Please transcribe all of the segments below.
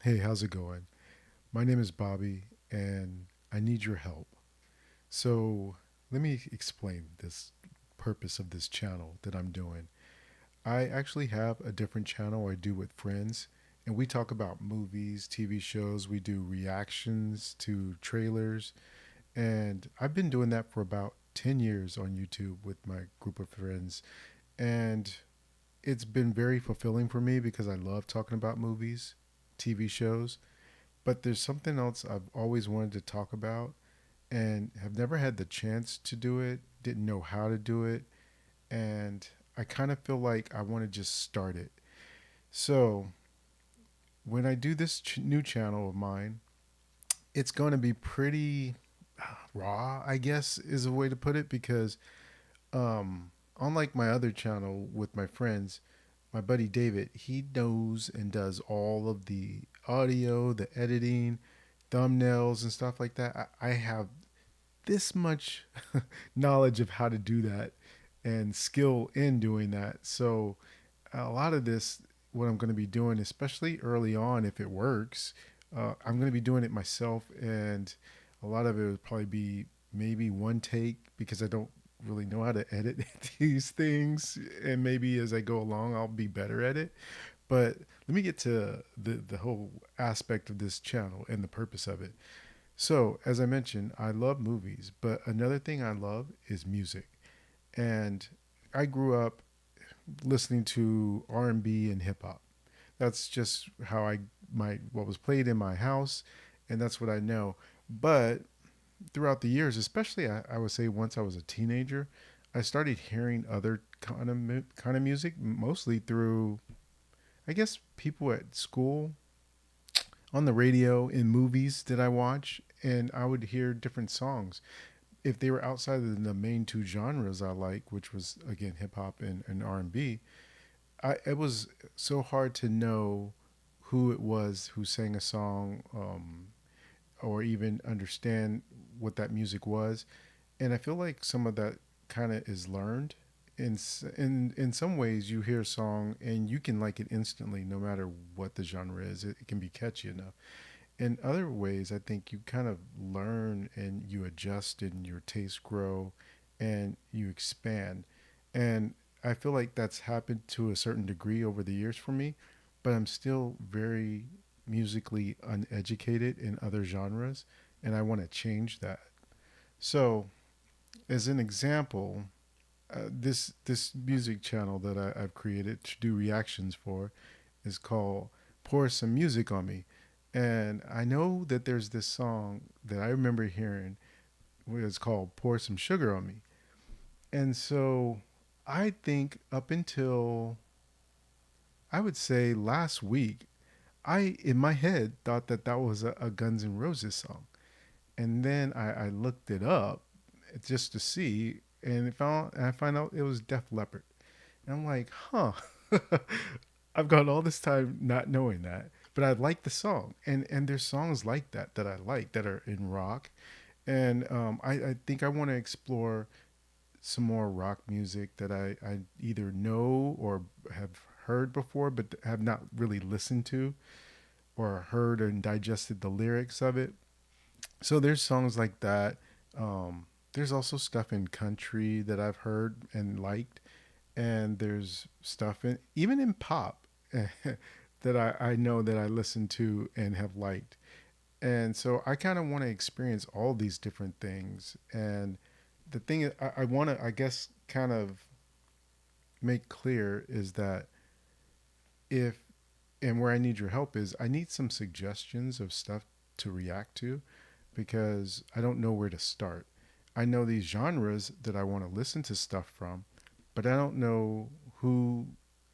Hey, how's it going? My name is Bobby, and I need your help. So, let me explain this purpose of this channel that I'm doing. I actually have a different channel I do with friends, and we talk about movies, TV shows, we do reactions to trailers, and I've been doing that for about 10 years on YouTube with my group of friends. And it's been very fulfilling for me because I love talking about movies, TV shows. But there's something else I've always wanted to talk about and have never had the chance to do it, didn't know how to do it, and I kind of feel like I want to just start it. So, when I do this new channel of mine, it's going to be pretty raw, I guess is a way to put it, because unlike my other channel with my friends, my buddy David, he knows and does all of the audio, the editing, thumbnails, and stuff like that. I have this much knowledge of how to do that and skill in doing that. So, a lot of this, what I'm going to be doing, especially early on, if it works, I'm going to be doing it myself. And a lot of it would probably be maybe one take because I don't really know how to edit these things. And maybe as I go along, I'll be better at it. But let me get to the whole aspect of this channel and the purpose of it. So, as I mentioned, I love movies, but another thing I love is music. And I grew up listening to R&B and hip-hop. That's just how I my what was played in my house, and that's what I know. But throughout the years, especially I would say once I was a teenager, I started hearing other kind of music, mostly through I guess people at school, on the radio, in movies that I watch, and I would hear different songs. If they were outside of the main two genres I like, which was again hip hop and R&B, it was so hard to know who it was who sang a song, or even understand what that music was. And I feel like some of that kind of is learned. In some ways, you hear a song and you can like it instantly, no matter what the genre is. It can be catchy enough. In other ways, I think you kind of learn and you adjust and your tastes grow and you expand. And I feel like that's happened to a certain degree over the years for me, but I'm still very musically uneducated in other genres and I want to change that. So, as an example, this music channel that I've created to do reactions for is called "Pour Some Music on Me," and I know that there's this song that I remember hearing where it's called "Pour Some Sugar on Me," and so I think up until I would say last week, I in my head thought that that was a Guns N' Roses song, and then I looked it up just to see, and I find out it was Def Leppard. And I'm like, huh. I've gone all this time not knowing that, but I like the song, and there's songs like that that I like that are in rock, and I think I want to explore some more rock music that I either know or have heard before, but have not really listened to or heard and digested the lyrics of it. So there's songs like that. There's also stuff in country that I've heard and liked, and there's stuff in even in pop that I know that I listen to and have liked. And so I kind of want to experience all these different things. And the thing I want to, I guess, kind of make clear is that if and where I need your help is I need some suggestions of stuff to react to because I don't know where to start. I know these genres that I want to listen to stuff from, but I don't know who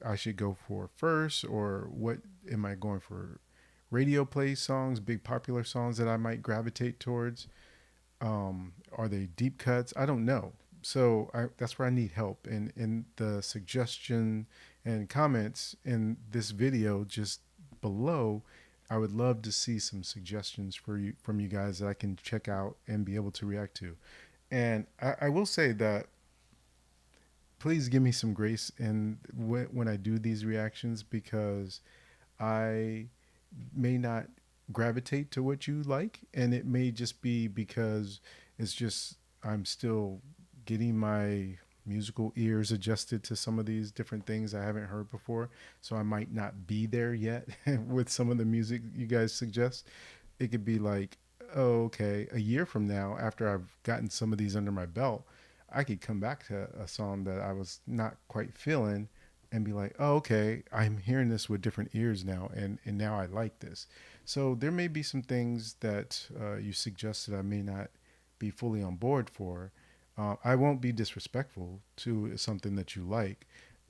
I should go for first or what am I going for radio play songs, big popular songs that I might gravitate towards. Are they deep cuts? I don't know. So that's where I need help. And in the suggestion and comments in this video just below, I would love to see some suggestions for you from you guys that I can check out and be able to react to. And I will say that please give me some grace in when I do these reactions because I may not gravitate to what you like, and it may just be because it's just I'm still getting my musical ears adjusted to some of these different things I haven't heard before. So I might not be there yet with some of the music you guys suggest. It could be like, oh, okay, a year from now, after I've gotten some of these under my belt, I could come back to a song that I was not quite feeling and be like, oh, okay, I'm hearing this with different ears now, and now I like this. So there may be some things that you suggested I may not be fully on board for. I won't be disrespectful to something that you like,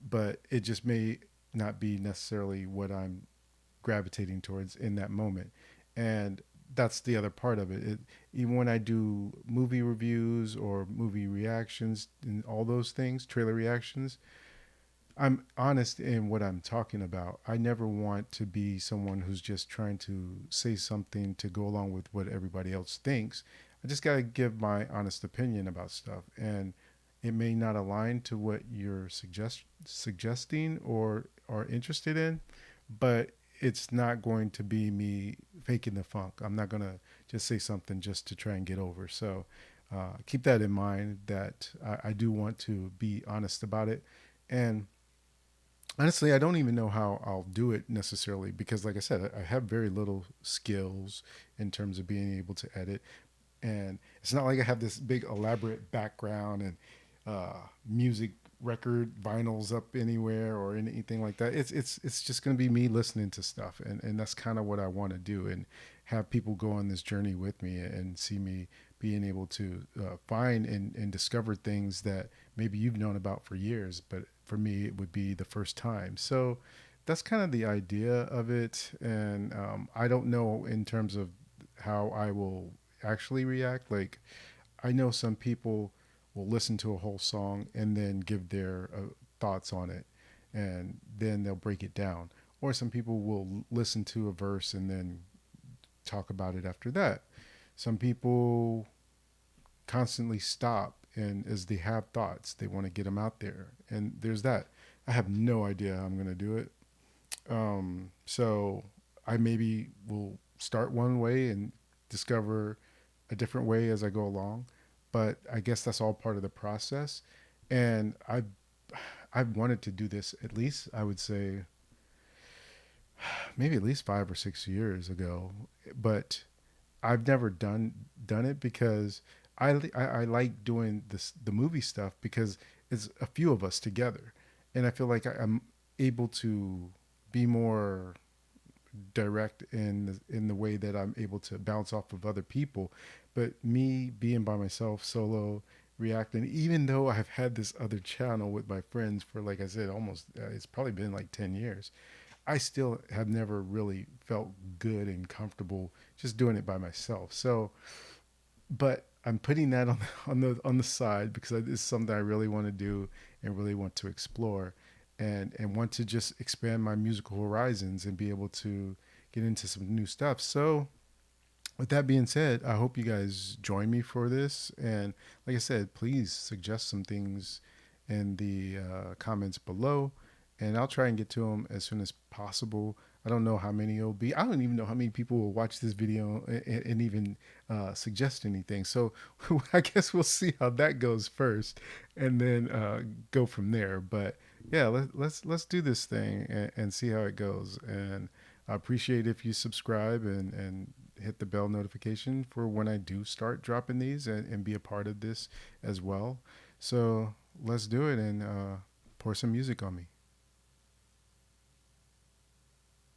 but it just may not be necessarily what I'm gravitating towards in that moment. And that's the other part of it. Even when I do movie reviews or movie reactions and all those things, trailer reactions, I'm honest in what I'm talking about. I never want to be someone who's just trying to say something to go along with what everybody else thinks. I just got to give my honest opinion about stuff. And it may not align to what you're suggesting or are interested in, but it's not going to be me faking the funk. I'm not going to just say something just to try and get over. So keep that in mind that I do want to be honest about it. And honestly, I don't even know how I'll do it necessarily because, like I said, I have very little skills in terms of being able to edit. And it's not like I have this big elaborate background and music record vinyls up anywhere or anything like that. It's just going to be me listening to stuff, and that's kind of what I want to do, and have people go on this journey with me and see me being able to find and discover things that maybe you've known about for years, but for me it would be the first time. So that's kind of the idea of it, and I don't know in terms of how I will actually react. Like, I know some people will listen to a whole song and then give their thoughts on it, and then they'll break it down. Or some people will listen to a verse and then talk about it after that. Some people constantly stop, and as they have thoughts, they want to get them out there. And there's that. I have no idea how I'm going to do it. So I maybe will start one way and discover a different way as I go along. But I guess that's all part of the process. And I've wanted to do this at least, I would say, maybe at least 5 or 6 years ago. But I've never done it because I like doing the movie stuff because it's a few of us together, and I feel like I'm able to be more direct in the way that I'm able to bounce off of other people. But me being by myself, solo, reacting, even though I've had this other channel with my friends for, like I said, almost it's probably been like 10 years. I still have never really felt good and comfortable just doing it by myself. So, but I'm putting that on the side because it's something I really want to do and really want to explore, and want to just expand my musical horizons and be able to get into some new stuff. So, with that being said, I hope you guys join me for this. And like I said, please suggest some things in the comments below, and I'll try and get to them as soon as possible. I don't know how many it'll be. I don't even know how many people will watch this video and even suggest anything. So I guess we'll see how that goes first, and then go from there. But yeah, let's do this thing and see how it goes. And I appreciate if you subscribe and hit the bell notification for when I do start dropping these, and be a part of this as well. So let's do it, and pour some music on me.